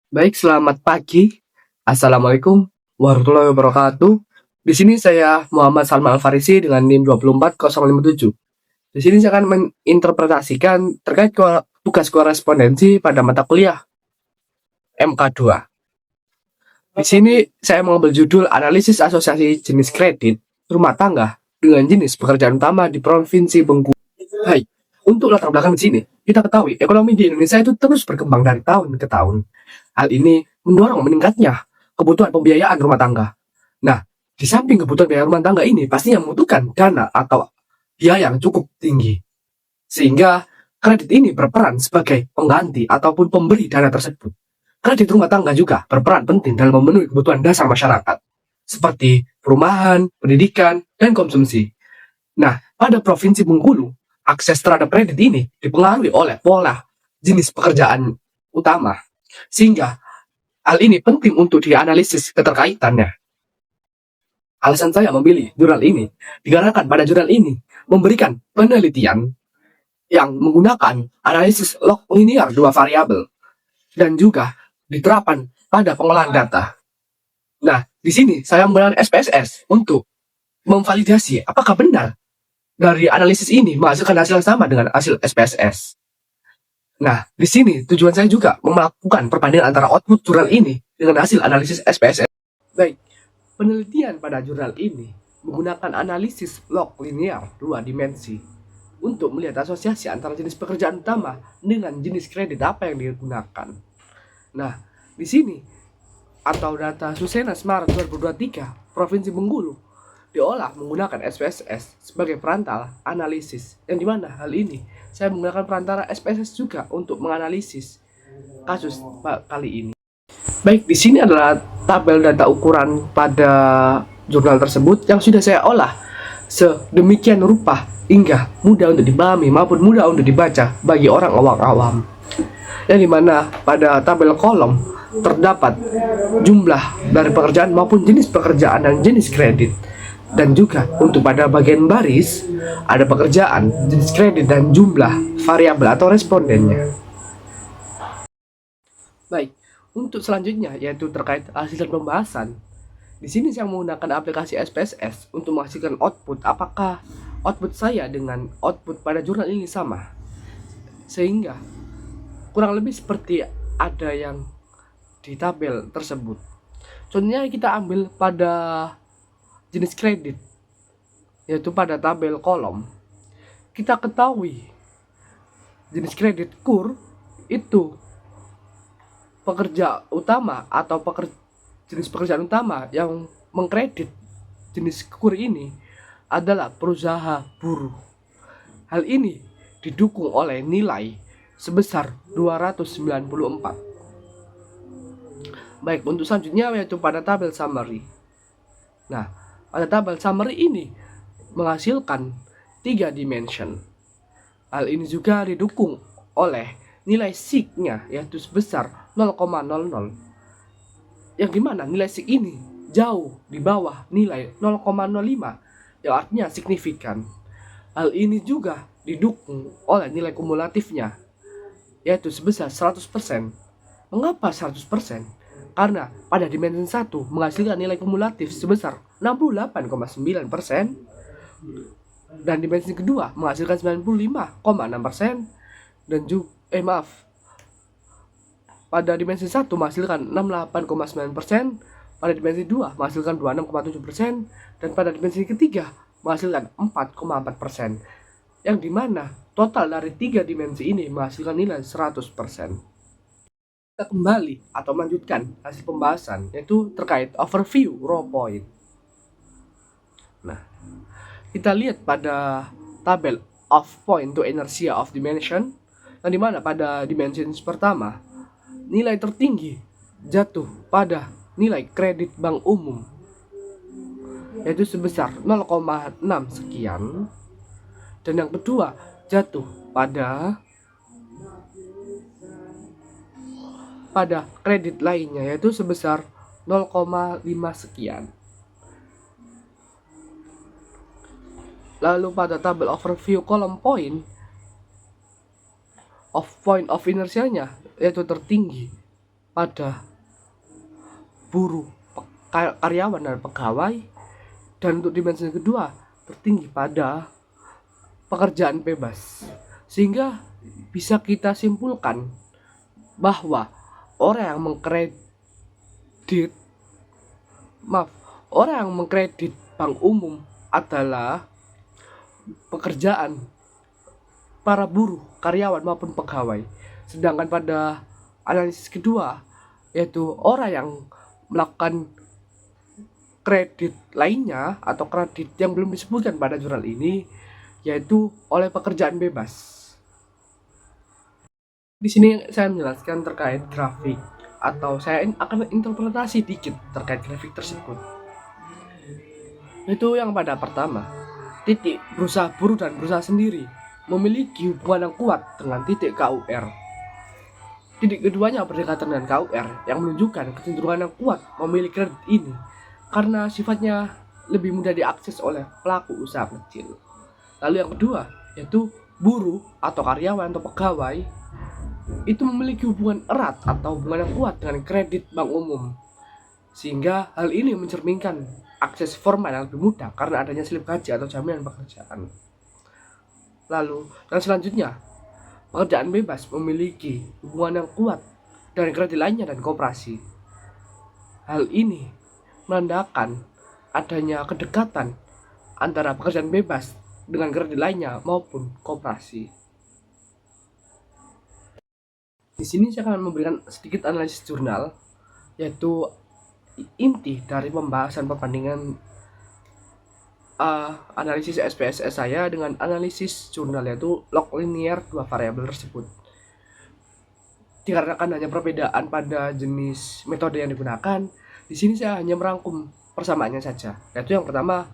Baik, selamat pagi. Assalamualaikum warahmatullahi wabarakatuh. Di sini saya Muhammad Salman Al-Farisi dengan NIM 24057. Di sini saya akan menginterpretasikan terkait tugas korespondensi pada mata kuliah MK2. Di sini saya mengambil judul Analisis Asosiasi Jenis Kredit Rumah Tangga dengan jenis pekerjaan utama di Provinsi Bengkulu. Baik, untuk latar belakang di sini, kita ketahui ekonomi di Indonesia itu terus berkembang dari tahun ke tahun. Hal ini mendorong meningkatnya kebutuhan pembiayaan rumah tangga. Nah, di samping kebutuhan biaya rumah tangga ini pastinya membutuhkan dana atau biaya yang cukup tinggi. Sehingga kredit ini berperan sebagai pengganti ataupun pemberi dana tersebut. Kredit rumah tangga juga berperan penting dalam memenuhi kebutuhan dasar masyarakat, seperti perumahan, pendidikan, dan konsumsi. Nah, pada Provinsi Bengkulu, akses terhadap kredit ini dipengaruhi oleh pola jenis pekerjaan utama. Sehingga hal ini penting untuk dianalisis keterkaitannya. Alasan saya memilih jurnal ini dikarenakan pada jurnal ini memberikan penelitian yang menggunakan analisis log linear dua variabel dan juga diterapkan pada pengolahan data. Nah, di sini saya menggunakan SPSS untuk memvalidasi apakah benar dari analisis ini menghasilkan hasil yang sama dengan hasil SPSS. Nah, di sini tujuan saya juga melakukan perbandingan antara output jurnal ini dengan hasil analisis SPSS. Baik, penelitian pada jurnal ini menggunakan analisis log linear dua dimensi untuk melihat asosiasi antara jenis pekerjaan utama dengan jenis kredit apa yang digunakan. Nah, di sini atau data Susenas Maret 2023 Provinsi Bengkulu diolah menggunakan SPSS sebagai perantara analisis, yang dimana hal ini saya menggunakan perantara SPSS juga untuk menganalisis kasus kali ini. Baik, di sini adalah tabel data ukuran pada jurnal tersebut yang sudah saya olah sedemikian rupa hingga mudah untuk dipahami maupun mudah untuk dibaca bagi orang awam-awam. Yang dimana pada tabel kolom terdapat jumlah dari pekerjaan maupun jenis pekerjaan dan jenis kredit. Dan juga untuk pada bagian baris ada pekerjaan, jenis kredit, dan jumlah variabel atau respondennya. Baik, untuk selanjutnya yaitu terkait hasil dan pembahasan. Di sini saya menggunakan aplikasi SPSS untuk menghasilkan output. Apakah output saya dengan output pada jurnal ini sama? Sehingga kurang lebih seperti ada yang di tabel tersebut. Contohnya kita ambil pada jenis kredit, yaitu pada tabel kolom. Kita ketahui jenis kredit KUR itu pekerja utama atau jenis pekerjaan utama yang mengkredit jenis KUR ini adalah perusahaan buruh. Hal ini didukung oleh nilai sebesar 294. Baik, untuk selanjutnya yaitu pada tabel summary. Nah, pada tabel summary ini menghasilkan 3 dimension. Hal ini juga didukung oleh nilai sig-nya yaitu sebesar 0,00, yang dimana nilai sig ini jauh di bawah nilai 0,05 yang artinya signifikan. Hal ini juga didukung oleh nilai kumulatifnya yaitu sebesar 100%. Mengapa 100%? Karena pada dimensi 1 menghasilkan nilai kumulatif sebesar 68,9% dan dimensi kedua menghasilkan 95,6% dan juga pada dimensi 1 menghasilkan 68,9%, pada dimensi 2 menghasilkan 26,7% dan pada dimensi ketiga menghasilkan 4,4%, yang dimana total dari 3 dimensi ini menghasilkan nilai 100%. Kita kembali atau melanjutkan hasil pembahasan yaitu terkait overview raw point. Nah, kita lihat pada tabel of point to inertia of dimension, yang dimana pada dimensi pertama nilai tertinggi jatuh pada nilai kredit bank umum yaitu sebesar 0,6 sekian, dan yang kedua jatuh pada kredit lainnya yaitu sebesar 0,5 sekian. Lalu pada tabel overview kolom point of inersianya yaitu tertinggi pada buruh, karyawan dan pegawai, dan untuk dimensi kedua tertinggi pada pekerjaan bebas. Sehingga bisa kita simpulkan bahwa orang yang mengkredit maaf orang yang mengkredit bank umum adalah pekerjaan para buruh, karyawan maupun pegawai. Sedangkan pada analisis kedua, yaitu orang yang melakukan kredit lainnya atau kredit yang belum disebutkan pada jurnal ini, yaitu oleh pekerjaan bebas. Di sini saya menjelaskan terkait grafik, atau saya akan interpretasi dikit terkait grafik tersebut. Itu yang pada pertama, titik berusaha buruh dan berusaha sendiri memiliki hubungan yang kuat dengan titik KUR. Titik keduanya berdekatan dengan KUR yang menunjukkan kecenderungan yang kuat memilih kredit ini karena sifatnya lebih mudah diakses oleh pelaku usaha kecil. Lalu yang kedua, yaitu buruh atau karyawan atau pegawai itu memiliki hubungan erat atau hubungan yang kuat dengan kredit bank umum. Sehingga hal ini mencerminkan akses formal yang lebih mudah karena adanya slip gaji atau jaminan pekerjaan. Lalu, yang selanjutnya, pekerjaan bebas memiliki hubungan yang kuat dengan kredit lainnya dan koperasi. Hal ini menandakan adanya kedekatan antara pekerjaan bebas dengan kredit lainnya maupun koperasi. Di sini saya akan memberikan sedikit analisis jurnal, yaitu inti dari pembahasan perbandingan analisis SPSS saya dengan analisis jurnal, yaitu log linear dua variabel tersebut. Dikarenakan hanya perbedaan pada jenis metode yang digunakan, di sini saya hanya merangkum persamaannya saja, yaitu yang pertama,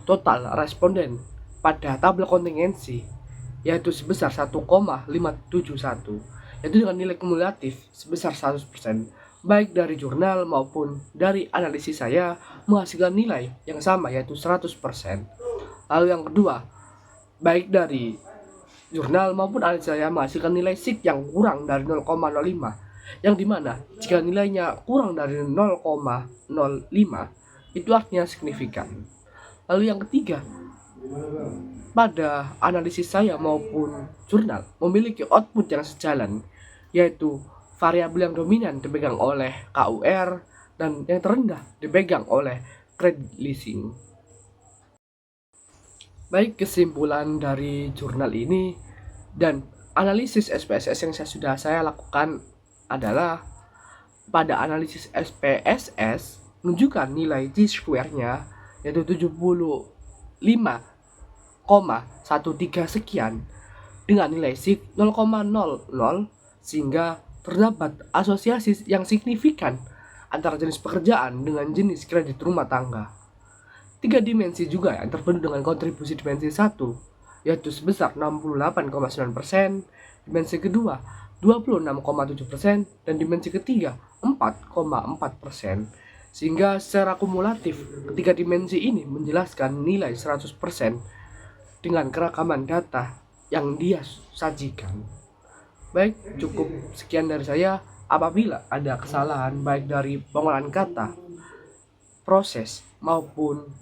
total responden pada tabel kontingensi yaitu sebesar 1,571, yaitu dengan nilai kumulatif sebesar 100%, baik dari jurnal maupun dari analisis saya menghasilkan nilai yang sama yaitu 100%. Lalu yang kedua, baik dari jurnal maupun analisis saya menghasilkan nilai SIG yang kurang dari 0,05, yang dimana jika nilainya kurang dari 0,05 itu artinya signifikan. Lalu yang ketiga, pada analisis saya maupun jurnal memiliki output yang sejalan, yaitu variabel yang dominan dipegang oleh KUR dan yang terendah dipegang oleh credit leasing. Baik, kesimpulan dari jurnal ini dan analisis SPSS yang sudah saya lakukan adalah pada analisis SPSS menunjukkan nilai T-square-nya yaitu 75,13 sekian dengan nilai SIG 0,00, sehingga terdapat asosiasi yang signifikan antara jenis pekerjaan dengan jenis kredit rumah tangga. 3 dimensi juga yang terpenuhi dengan kontribusi dimensi 1, yaitu sebesar 68,9%, dimensi kedua 26,7%, dan dimensi ketiga 4,4%. Sehingga secara kumulatif ketiga dimensi ini menjelaskan nilai 100% dengan keragaman data yang dia sajikan. Baik, cukup sekian dari saya. Apabila ada kesalahan baik dari pengolahan kata, proses maupun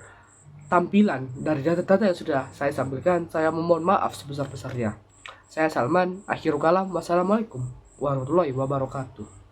tampilan dari data-data yang sudah saya sampaikan, saya memohon maaf sebesar-besarnya. Saya Salman, akhirul kalam, wassalamualaikum warahmatullahi wabarakatuh.